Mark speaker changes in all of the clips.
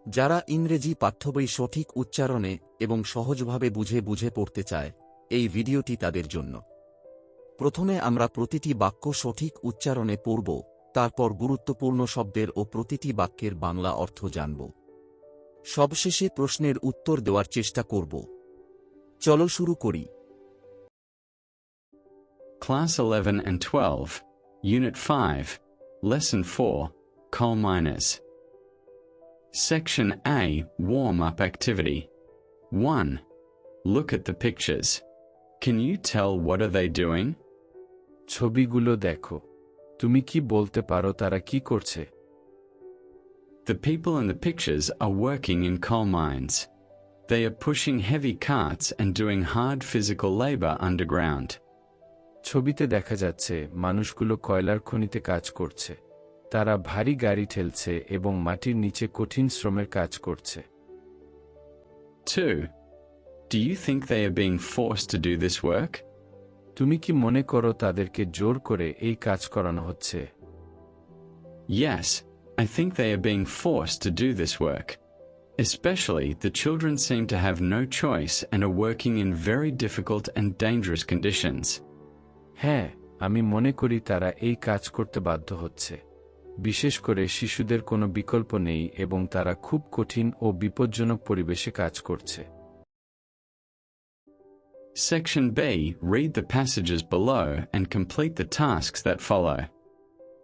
Speaker 1: যারা ইংরেজি পাঠ্যবই সঠিক উচ্চারণে এবং সহজভাবে বুঝে পড়তে চায়, এই ভিডিওটি তাদের জন্য। প্রথমে আমরা প্রতিটি বাক্য সঠিক উচ্চারণে পড়ব, তারপর গুরুত্বপূর্ণ শব্দের ও প্রতিটি বাক্যের বাংলা অর্থ জানব। সবশেষে প্রশ্নের উত্তর দেওয়ার চেষ্টা করব। চলো শুরু করি।
Speaker 2: Class 11 and 12, Unit 5, Lesson 4, Coal Miners. Section A, Warm-up Activity. 1. Look at the pictures. Can you tell what are they doing?
Speaker 3: ছবিগুলো দেখো। তুমি কি বলতে পারো তারা কি করছে?
Speaker 2: The people in the pictures are working in coal mines. They are pushing heavy carts and doing hard physical labor underground.
Speaker 3: ছবিতে দেখা যাচ্ছে মানুষগুলো কয়লার খনিতে কাজ করছে। তারা ভারী গাড়ি ঠেলছে এবং মাটির নিচে কঠিন শ্রমের কাজ করছে।
Speaker 2: 2. Do you think they are being forced to do this work?
Speaker 3: তুমি কি মনে করো তাদেরকে জোর করে এই কাজ করানো হচ্ছে?
Speaker 2: Yes, I think they are being forced to do this work. Especially, the children seem to have no choice and are working in very difficult and dangerous conditions.
Speaker 3: হ্যাঁ, আমি মনে করি তারা এই কাজ করতে বাধ্য হচ্ছে। বিশেষ করে শিশুদের কোনো বিকল্প নেই এবং তারা খুব কঠিন ও বিপজ্জনক পরিবেশে কাজ করছে।
Speaker 2: Section B, read the passages below and complete the tasks that follow.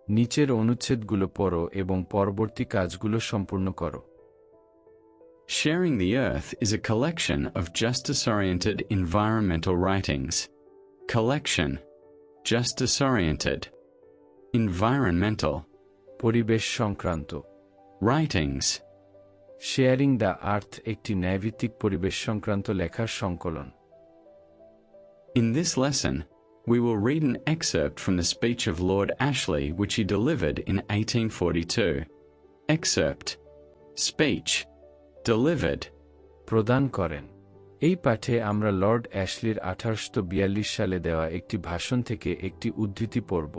Speaker 3: নিচের অনুচ্ছেদগুলো পড়ো এবং পরবর্তী কাজগুলো সম্পূর্ণ করো।
Speaker 2: Sharing the Earth is a collection of justice-oriented environmental writings. Collection. Justice-oriented. Environmental.
Speaker 3: পরিবেশ সংক্রান্ত।
Speaker 2: Writings.
Speaker 3: শেয়ারিং দ্য আর্থ একটি ন্যায়ভিত্তিক পরিবেশ সংক্রান্ত লেখার সংকলন।
Speaker 2: In this lesson, we will read an excerpt from the speech of Lord Ashley which he delivered in 1842. Excerpt. Speech. Delivered.
Speaker 3: প্রদান করেন। এই পাঠে আমরা লর্ড অ্যাশলির 1842 সালে দেওয়া একটি ভাষণ থেকে একটি উদ্ধৃতি পড়ব।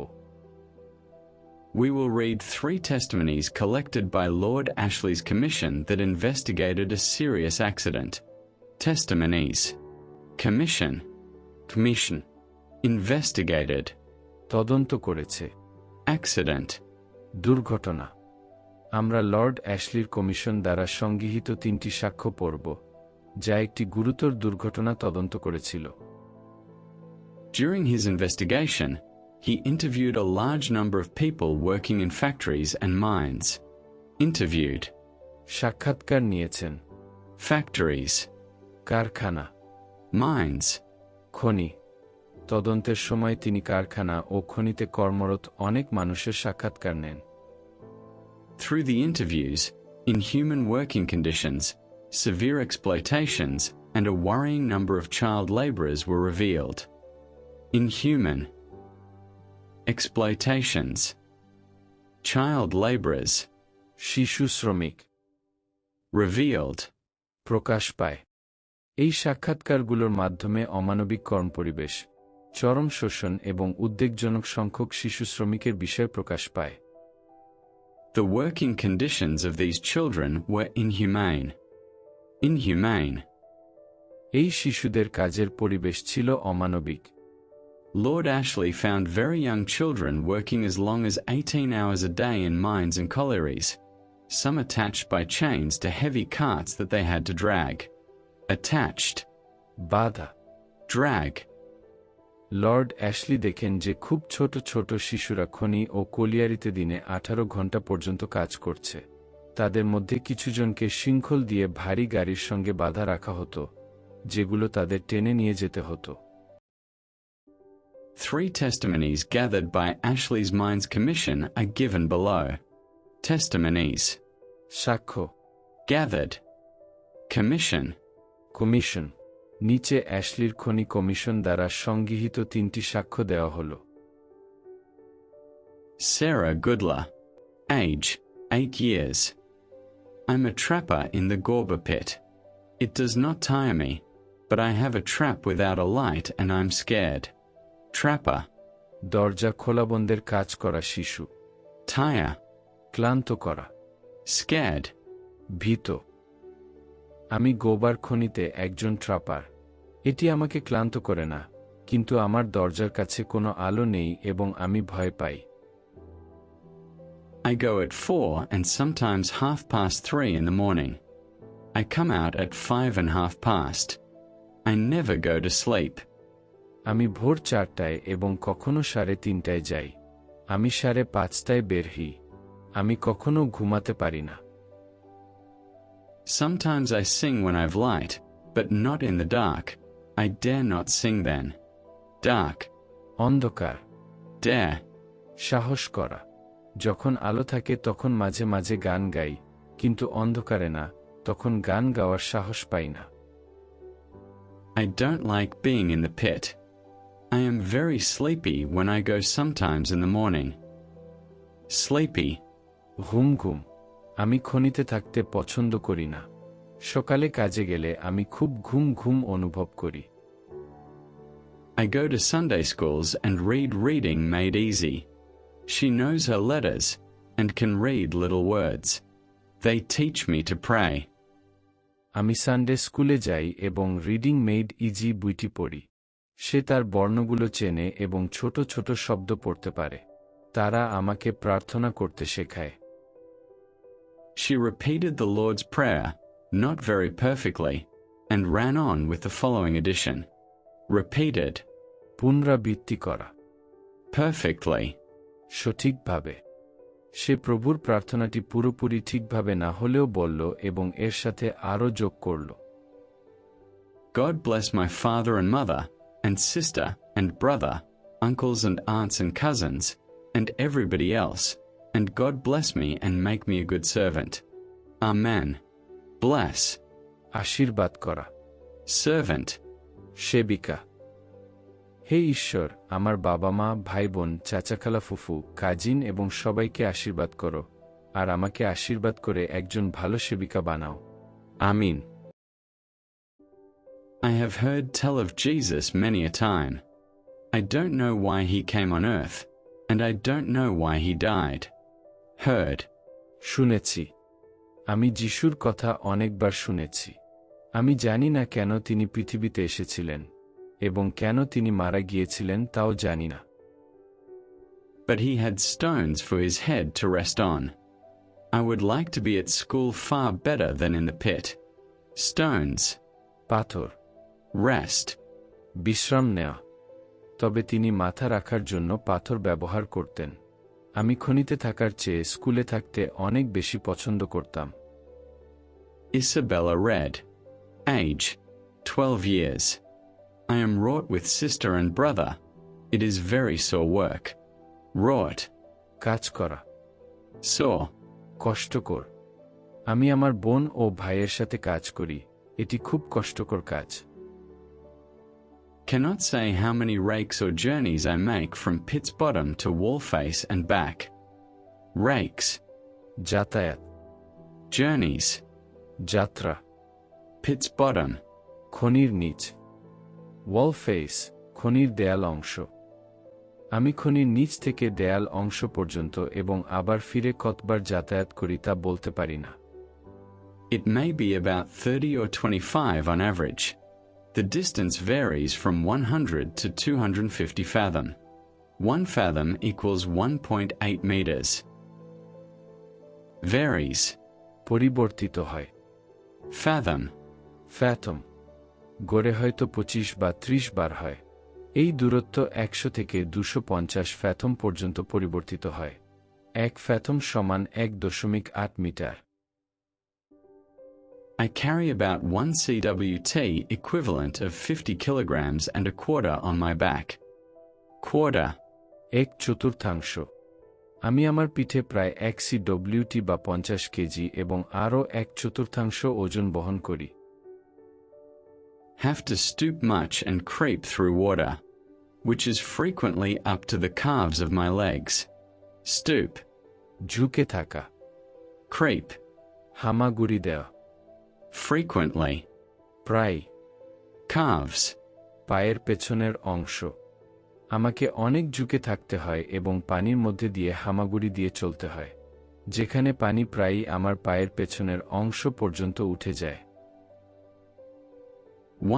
Speaker 2: We will read 3 testimonies collected by Lord Ashley's commission that investigated a serious accident. Testimonies. Commission. Commission. Investigated.
Speaker 3: তদন্ত করেছে।
Speaker 2: Accident.
Speaker 3: দুর্ঘটনা। আমরা লর্ড অ্যাশলির কমিশন দ্বারা সংগৃহীত 3টি সাক্ষ্য পড়ব, যা একটি গুরুতর দুর্ঘটনা তদন্ত করেছিল।
Speaker 2: During his investigation, he interviewed a large number of people working in factories and mines. Interviewed.
Speaker 3: সাক্ষাৎকার নিয়েছেন।
Speaker 2: Factories.
Speaker 3: কারখানা।
Speaker 2: Mines.
Speaker 3: খনি। তদন্তের সময় তিনি কারখানা ও খনিতে কর্মরত অনেক মানুষের সাক্ষাৎকার নেন।
Speaker 2: Through the interviews, inhuman working conditions, severe exploitations, and a worrying number of child laborers were revealed. Inhuman. Exploitations. Child laborers.
Speaker 3: শিশু শ্রমিক।
Speaker 2: Revealed.
Speaker 3: প্রকাশ পায়। এই সাক্ষাৎকারগুলোর মাধ্যমে অমানবিক কর্মপরিবেশ, চরম শোষণ এবং উদ্বেগজনক সংখ্যক শিশু শ্রমিকের বিষয় প্রকাশ পায়।
Speaker 2: The working conditions of these children were inhumane. Inhumane.
Speaker 3: এই শিশুদের কাজের পরিবেশ ছিল অমানবিক।
Speaker 2: Lord Ashley found very young children working as long as 18 hours a day in mines and collieries, some attached by chains to heavy carts that they had to drag. Attached.
Speaker 3: বাধা।
Speaker 2: Drag.
Speaker 3: Lord Ashley দেখেন যে খুব ছোট ছোট শিশুরা খনি ও কলিয়ারিতে দিনে 18 ঘন্টা পর্যন্ত কাজ করছে। তাদের মধ্যে কিছুজনকে শৃঙ্খল দিয়ে ভারী গাড়ির সঙ্গে বাধা রাখা হতো, যেগুলো তাদের টেনে নিয়ে যেতে হতো।
Speaker 2: 3 testimonies gathered by Ashley's Mines Commission are given below. Testimonies.
Speaker 3: সাক্ষ্য।
Speaker 2: Gathered. Commission.
Speaker 3: কমিশন। নিচে অ্যাশলির খনি কমিশন দ্বারা সংগৃহীত 3টি সাক্ষ্য দেওয়া হল।
Speaker 2: Sarah Goodler. Age, 8 years. I'm a trapper in the Gorba pit. It does not tire me, but I have a trap without a light and I'm scared. Trapper.
Speaker 3: দরজা খোলাবন্ধের কাজ করা শিশু।
Speaker 2: Tire.
Speaker 3: ক্লান্ত করা।
Speaker 2: Scared.
Speaker 3: ভীত। আমি গোবার খনিতে একজন ট্রাপার। এটি আমাকে ক্লান্ত করে না, কিন্তু আমার দরজার কাছে কোনো আলো নেই এবং আমি ভয় পাই।
Speaker 2: I go at 4 and sometimes 3:30 in the morning. I come out at 5:30. I never go to sleep.
Speaker 3: আমি ভোর 4টায় এবং কখনো 3:30টায় যাই। আমি 5:30টায় বের হই। আমি কখনো ঘুমাতে পারি না।
Speaker 2: Sometimes I sing when I've light, but not in the dark. I dare not sing then. Dark.
Speaker 3: অন্ধকার।
Speaker 2: Dare.
Speaker 3: সাহস করা। যখন আলো থাকে তখন মাঝে মাঝে গান গাই, কিন্তু অন্ধকারে না, তখন গান গাওয়ার সাহস পাই না।
Speaker 2: I don't like being in the pit. I am very sleepy when I go sometimes in the morning. Sleepy.
Speaker 3: ঘুম ঘুম। আমি খনিতে থাকতে পছন্দ করি না। সকালে কাজে গেলে আমি খুব ঘুম ঘুম অনুভব করি।
Speaker 2: I go to Sunday schools and read Reading Made Easy. She knows her letters and can read little words. They teach me to pray.
Speaker 3: আমি সানডে স্কুলে যাই এবং রিডিং মেড ইজি বইটি পড়ি। সে তার বর্ণগুলো চেনে এবং ছোট ছোট শব্দ পড়তে পারে। তারা আমাকে প্রার্থনা করতে শেখায়।
Speaker 2: She repeated the Lord's Prayer, not very perfectly, and ran on with the following addition. Repeated.
Speaker 3: পুনরাবৃত্তি করা।
Speaker 2: Perfectly.
Speaker 3: সঠিকভাবে। সে প্রভুর প্রার্থনাটি পুরোপুরি ঠিকভাবে না হলেও বলল এবং এর সাথে আরও যোগ করল।
Speaker 2: God bless my father and mother, and sister and brother, uncles and aunts and cousins, and everybody else, and God bless me and make me a good servant. Amen. Bless.
Speaker 3: আশীর্বাদ করা।
Speaker 2: Servant.
Speaker 3: সেবিকা। হে ঈশ্বর, আমার বাবা মা, ভাই বোন, চাচাখালা, ফুফু, cousin এবং সবাইকে আশীর্বাদ করো, আর আমাকে আশীর্বাদ করে একজন ভালো সেবিকা বানাও। আমিন।
Speaker 2: I have heard tell of Jesus many a time. I don't know why he came on earth, and I don't know why he died. Heard.
Speaker 3: শুনেছি। আমি যিশুর কথা অনেকবার শুনেছি। আমি জানি না কেন তিনি পৃথিবীতে এসেছিলেন, এবং কেন তিনি মারা গিয়েছিলেন তাও জানি না।
Speaker 2: But he had stones for his head to rest on. I would like to be at school far better than in the pit. Stones.
Speaker 3: পাথর।
Speaker 2: Rest.
Speaker 3: বিশ্রাম নেওয়া। তবে তিনি মাথা রাখার জন্য পাথর ব্যবহার করতেন। আমি খনিতে থাকার চেয়ে স্কুলে থাকতে অনেক বেশি পছন্দ করতাম।
Speaker 2: Isabella read. Age. 12 years. I am wrought with sister and brother. It is very sore work. Wrought.
Speaker 3: কাজ করা।
Speaker 2: Sore.
Speaker 3: কষ্টকর। আমি আমার বোন ও ভাইয়ের সাথে কাজ করি। এটি খুব কষ্টকর কাজ।
Speaker 2: Cannot say how many rakes or journeys I make from pit's bottom to Wallface and back. Rakes.
Speaker 3: যাতায়াত।
Speaker 2: Journeys.
Speaker 3: যাত্রা।
Speaker 2: Pit's bottom.
Speaker 3: খনির নিচ। ওয়াল ফেস, খনির দেয়াল অংশ। আমি খনির নিচ থেকে দেয়াল অংশ পর্যন্ত এবং আবার ফিরে কতবার যাতায়াত করি তা বলতে পারি না।
Speaker 2: It may be about 30 or 25 on average. The distance varies from 100 to 250 fathom. 1 fathom equals 1.8 meters. Varies.
Speaker 3: পরিবর্তিত হয়।
Speaker 2: Fathom.
Speaker 3: ফ্যাথম। গড়ে হয়তো 25 বা 30 বার হয়। এই দূরত্ব 100 থেকে 250 ফ্যাথম পর্যন্ত পরিবর্তিত হয়। 1 ফ্যাথম সমান 1.8 metre.
Speaker 2: I carry about 1 cwt equivalent of 50 kilograms and a quarter on my back. Quarter.
Speaker 3: 1/4। আমি আমার পিঠে প্রায় 1 CWT বা 50 কেজি এবং আরও 1/4 ওজন বহন করি।
Speaker 2: Have to stoop much and creep through water, which is frequently up to the calves of my legs. Stoop.
Speaker 3: ঝুঁকে থাকা।
Speaker 2: Creep.
Speaker 3: হামাগুড়ি দেওয়া।
Speaker 2: Frequently.
Speaker 3: প্রায়।
Speaker 2: Calves.
Speaker 3: পায়ের পেছনের অংশ। আমাকে অনেক ঝুঁকে থাকতে হয় এবং পানির মধ্যে দিয়ে হামাগুড়ি দিয়ে চলতে হয়। যেখানে পানি প্রায়ই আমার পায়ের পেছনের অংশ পর্যন্ত উঠে যায়।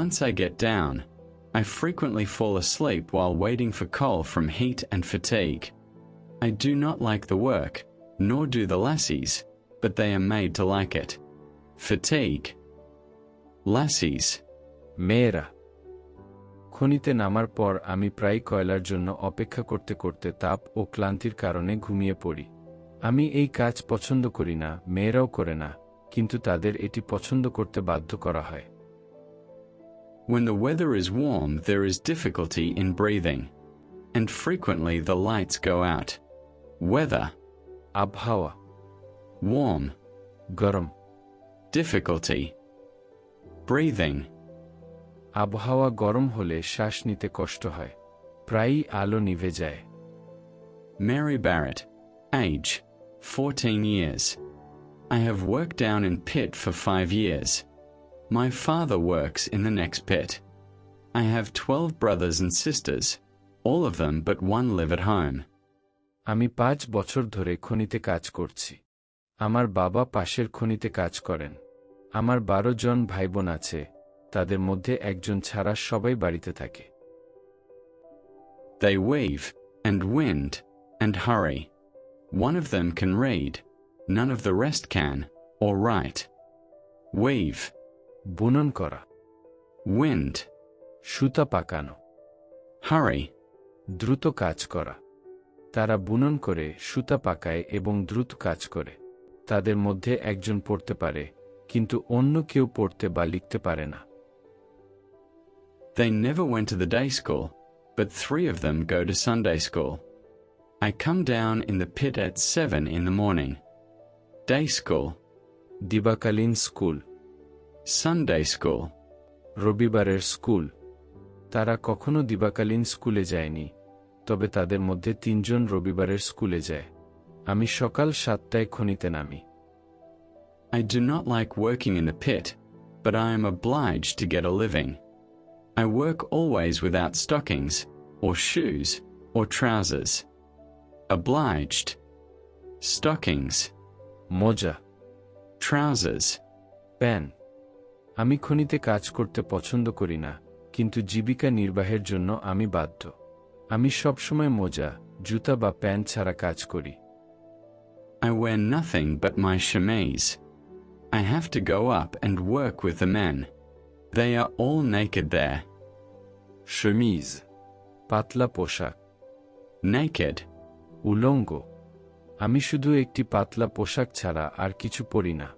Speaker 2: Once I get down, I frequently fall asleep while waiting for coal from heat and fatigue. I do not like the work, nor do the lassies, but they are made to like it. Fatigue. Lassies.
Speaker 3: মেয়েরা। খনিতে নামার পর আমি প্রায় কয়লার জন্য অপেক্ষা করতে করতে তাপ ও ক্লান্তির কারণে ঘুমিয়ে পড়ি। আমি এই কাজ পছন্দ করি না, মেয়েরাও করে না, কিন্তু তাদের এটি পছন্দ করতে বাধ্য করা হয়।
Speaker 2: When the weather is warm, there is difficulty in breathing, and frequently the lights go out. Weather.
Speaker 3: আবহাওয়া।
Speaker 2: Warm.
Speaker 3: গরম।
Speaker 2: Difficulty. Breathing.
Speaker 3: আবহাওয়া গরম হলে শ্বাস নিতে কষ্ট হয়, প্রায়ই আলো নিভে যায়।
Speaker 2: Mary Barrett. Age. 14 years. I have worked down in pit for 5 years. My father works in the next pit. I have 12 brothers and sisters, all of them but one live at home.
Speaker 3: আমি 5 বছর ধরে খনিতে কাজ করছি। আমার বাবা পাশের খনিতে কাজ করেন। আমার 12 জন ভাইবোন আছে, তাদের মধ্যে একজন ছাড়া সবাই বাড়িতে থাকে।
Speaker 2: They weave, and wind, and hurry. One of them can read, none of the rest can, or write. Weave.
Speaker 3: বুনন করা।
Speaker 2: Wind.
Speaker 3: সুতা পাকানো।
Speaker 2: Hurry.
Speaker 3: দ্রুত কাজ করা। তারা বুনন করে, সুতা পাকায় এবং দ্রুত কাজ করে। তাদের মধ্যে একজন পড়তে পারে, কিন্তু অন্য কেউ পড়তে বা লিখতে পারে না।
Speaker 2: They never went to the day school, but 3 of them go to Sunday school. I come down in the pit at 7 in the morning. Day school.
Speaker 3: দিবাকালীন স্কুল।
Speaker 2: Sunday school.
Speaker 3: রবিবারের স্কুল। তারা কখনো দিবাকালীন স্কুলে যায়নি, তবে তাদের মধ্যে 3 জন রবিবারের স্কুলে যায়। আমি সকাল 7টায় খনিতে নামি।
Speaker 2: I do not like working in the pit, but I am obliged to get a living. I work always without stockings, or shoes, or trousers. Obliged. Stockings.
Speaker 3: মোজা।
Speaker 2: Trousers.
Speaker 3: প্যান্ট। আমি খনিতে কাজ করতে পছন্দ করি না, কিন্তু জীবিকা নির্বাহের জন্য আমি বাধ্য। আমি সবসময় মোজা, জুতা বা প্যান্ট ছাড়া কাজ করি।
Speaker 2: I wear nothing but my chemise. I have to go up and work with the men. They are all naked there.
Speaker 3: শমিজ। পাতলা পোশাক।
Speaker 2: Naked.
Speaker 3: উলঙ্গ। আমি শুধু একটি পাতলা পোশাক ছাড়া আর কিছু পরি না।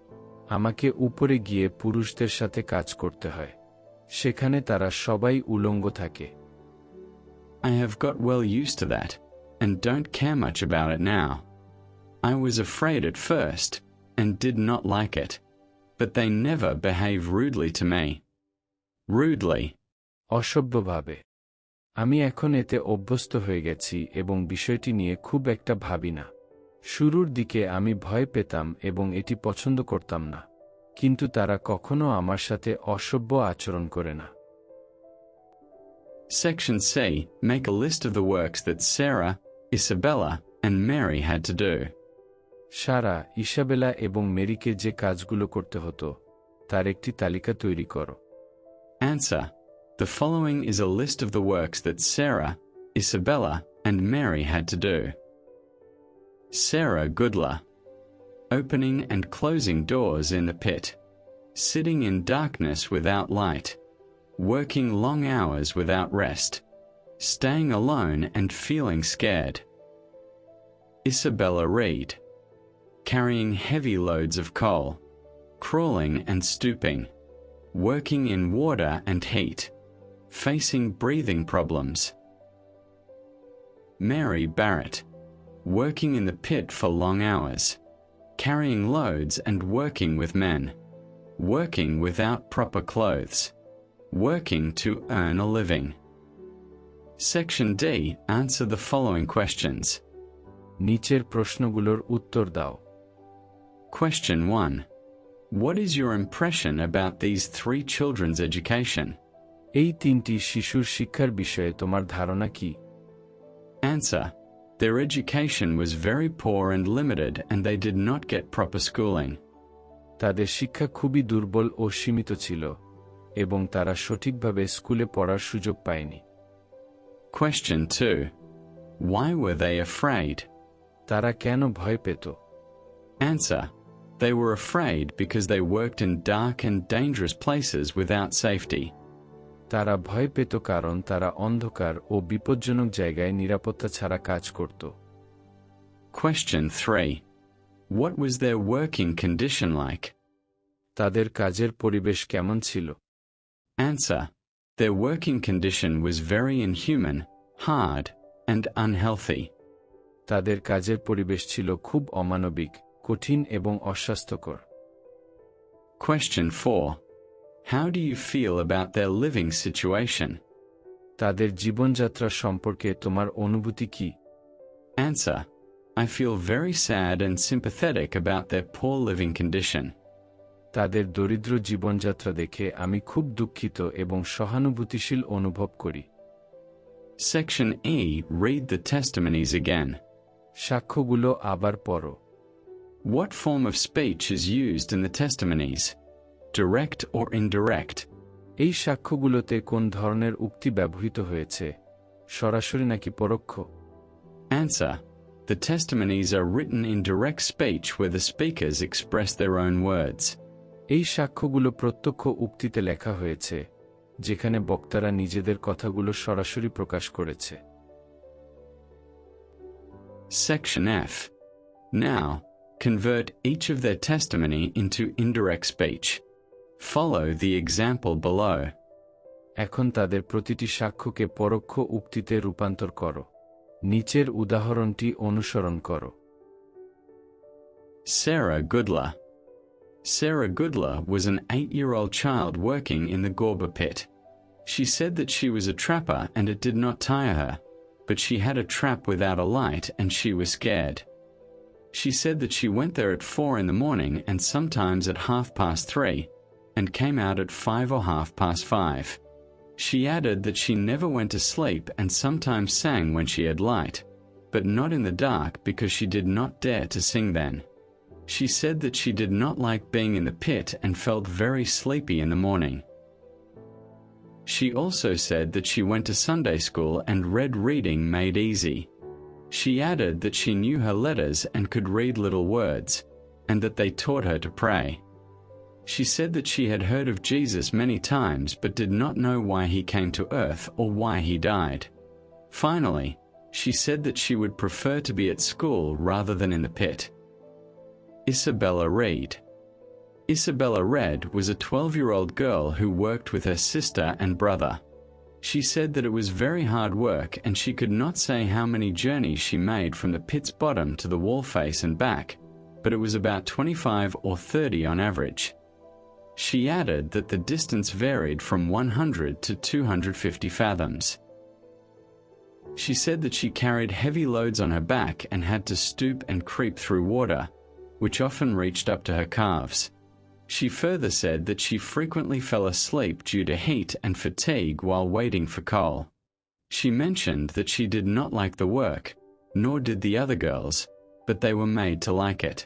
Speaker 3: আমাকে উপরে গিয়ে পুরুষদের সাথে কাজ করতে হয়। সেখানে তারা সবাই উলঙ্গ থাকে।
Speaker 2: I have got well used to that, and don't care much about it now. I was afraid at first, and did not like it, but they never behave rudely to me. Rudely.
Speaker 3: অসভ্যভাবে। আমি এখন এতে অভ্যস্ত হয়ে গেছি এবং বিষয়টি নিয়ে খুব একটা ভাবি না। শুরুর দিকে আমি ভয় পেতাম এবং এটি পছন্দ করতাম না, কিন্তু তারা কখনো আমার সাথে অসভ্য আচরণ করে না।
Speaker 2: Section C. Make a list of the works that Sarah, Isabella, and Mary had to do.
Speaker 3: Sarah, Isabella এবং মেরিকে যে কাজগুলো করতে হতো, তার একটি তালিকা তৈরি করো।
Speaker 2: Answer. The following is a list of the works that Sarah, Isabella, and Mary had to do. Sarah Goodler. Opening and closing doors in the pit. Sitting in darkness without light. Working long hours without rest. Staying alone and feeling scared. Isabella Reed. Carrying heavy loads of coal. Crawling and stooping. Working in water and heat. Facing breathing problems. Mary Barrett. Working in the pit for long hours. Carrying loads and working with men. Working without proper clothes. Working to earn a living. Section D. Answer the following questions.
Speaker 3: নিচের প্রশ্নগুলোর উত্তর দাও।
Speaker 2: Question 1. What is your impression about these 3 children's education?
Speaker 3: এই 3টি শিশুর শিক্ষার বিষয়ে তোমার ধারণা কি?
Speaker 2: Answer. Their education was very poor and limited, and they did not get proper schooling.
Speaker 3: তাদের শিক্ষা খুবই দুর্বল ও সীমিত ছিল এবং তারা সঠিকভাবে স্কুলে পড়ার সুযোগ পায়নি।
Speaker 2: Question 2. Why were they afraid?
Speaker 3: তারা কেন ভয় পেত?
Speaker 2: Answer. They were afraid because they worked in dark and dangerous places without safety.
Speaker 3: তারা ভয় পেত কারণ তারা অন্ধকার ও বিপজ্জনক জায়গায় নিরাপত্তা ছাড়া কাজ করত।
Speaker 2: Question 3. What was their working condition like?
Speaker 3: তাদের কাজের পরিবেশ কেমন ছিল?
Speaker 2: Answer. Their working condition was very inhuman, hard, and unhealthy.
Speaker 3: তাদের কাজের পরিবেশ ছিল খুব অমানবিক, কঠিন এবং অস্বাস্থ্যকর।
Speaker 2: Question 4. How do you feel about their living situation?
Speaker 3: তাদের জীবনযাত্রা সম্পর্কে তোমার অনুভূতি কি?
Speaker 2: Answer. I feel very sad and sympathetic about their poor living condition.
Speaker 3: তাদের দরিদ্র জীবনযাত্রা দেখে আমি খুব দুঃখিত এবং সহানুভূতিশীল অনুভব করি।
Speaker 2: Section E. Read the testimonies again.
Speaker 3: সাক্ষ্যগুলো আবার পড়ো।
Speaker 2: What form of speech is used in the testimonies? Direct or indirect?
Speaker 3: এই সাক্ষ্যগুলোতে কোন ধরনের উক্তি ব্যবহৃত হয়েছে, সরাসরি নাকি পরোক্ষ?
Speaker 2: Answer. The testimonies are written in direct speech where the speakers express their own words.
Speaker 3: এই সাক্ষ্যগুলো প্রত্যক্ষ উক্তিতে লেখা হয়েছে, যেখানে বক্তারা নিজেদের কথাগুলো সরাসরি প্রকাশ করেছে।
Speaker 2: Section F. Now, convert each of their testimony into indirect speech. Follow the example below.
Speaker 3: এখন তাদের প্রতিটি সাক্ষ্যকে পরোক্ষ উক্তিতে রূপান্তর করো। নিচের উদাহরণটি অনুসরণ করো।
Speaker 2: Sarah Goodler. Sarah Goodler was an 8-year-old child working in the Gorba pit. She said that she was a trapper and it did not tire her, but she had a trap without a light and she was scared. She said that she went there at 4 in the morning and sometimes at 3:30, and came out at 5 or 5:30. She added that she never went to sleep and sometimes sang when she had light, but not in the dark because she did not dare to sing then. She said that she did not like being in the pit and felt very sleepy in the morning. She also said that she went to Sunday school and read reading made easy. She added that she knew her letters and could read little words, and that they taught her to pray. She said that she had heard of Jesus many times but did not know why he came to earth or why he died. Finally, she said that she would prefer to be at school rather than in the pit. Isabella Reed. Isabella Reed was a 12-year-old girl who worked with her sister and brother. She said that it was very hard work and she could not say how many journeys she made from the pit's bottom to the wall face and back, but it was about 25 or 30 on average. She added that the distance varied from 100 to 250 fathoms. She said that she carried heavy loads on her back and had to stoop and creep through water, which often reached up to her calves. She further said that she frequently fell asleep due to heat and fatigue while waiting for coal. She mentioned that she did not like the work, nor did the other girls, but they were made to like it.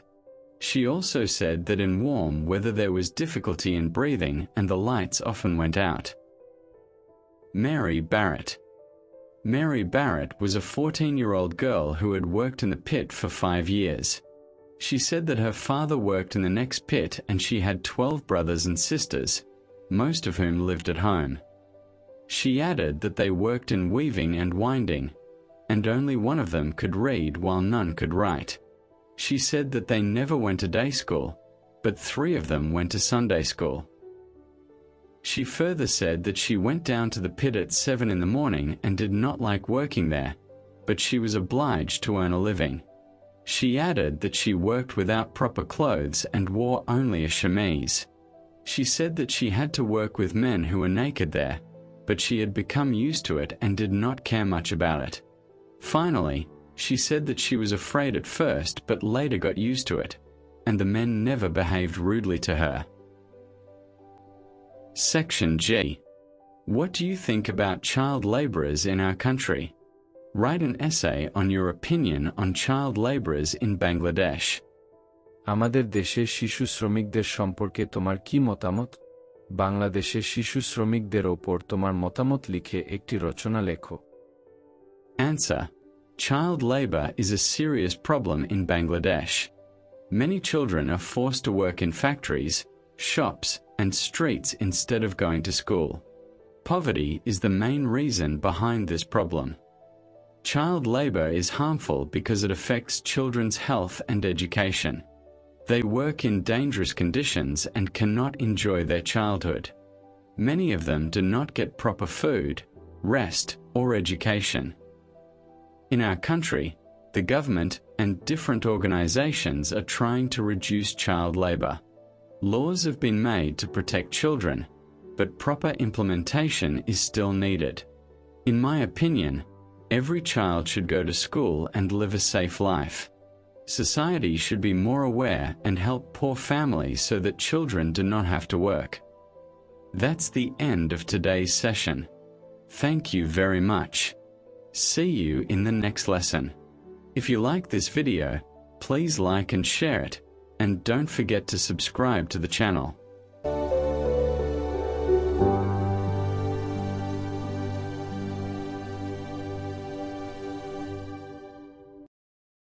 Speaker 2: She also said that in warm weather there was difficulty in breathing and the lights often went out. Mary Barrett. Mary Barrett was a 14-year-old girl who had worked in the pit for 5 years. She said that her father worked in the next pit and she had 12 brothers and sisters, most of whom lived at home. She added that they worked in weaving and winding, and only one of them could read while none could write. She said that they never went to day school, but 3 of them went to Sunday school. She further said that she went down to the pit at 7 in the morning and did not like working there, but she was obliged to earn a living. She added that she worked without proper clothes and wore only a chemise. She said that she had to work with men who were naked there, but she had become used to it and did not care much about it. Finally, she said that she was afraid at first but later got used to it, and the men never behaved rudely to her. Section G. What do you think about child laborers in our country? Write an essay on your opinion on child laborers in Bangladesh.
Speaker 3: আমাদের দেশের শিশু শ্রমিকদের সম্পর্কে তোমার কি মতামত? বাংলাদেশের শিশু শ্রমিকদের ওপর তোমার মতামত লিখে একটি রচনা লেখো।
Speaker 2: Answer. Child labor is a serious problem in Bangladesh. Many children are forced to work in factories, shops, and streets instead of going to school. Poverty is the main reason behind this problem. Child labor is harmful because it affects children's health and education. They work in dangerous conditions and cannot enjoy their childhood. Many of them do not get proper food, rest, or education. In our country, the government and different organizations are trying to reduce child labor. Laws have been made to protect children, but proper implementation is still needed. In my opinion, every child should go to school and live a safe life. Society should be more aware and help poor families so that children do not have to work. That's the end of today's session. Thank you very much. See you in the next lesson. If you like this video, please like and share it, and don't forget to subscribe to the channel.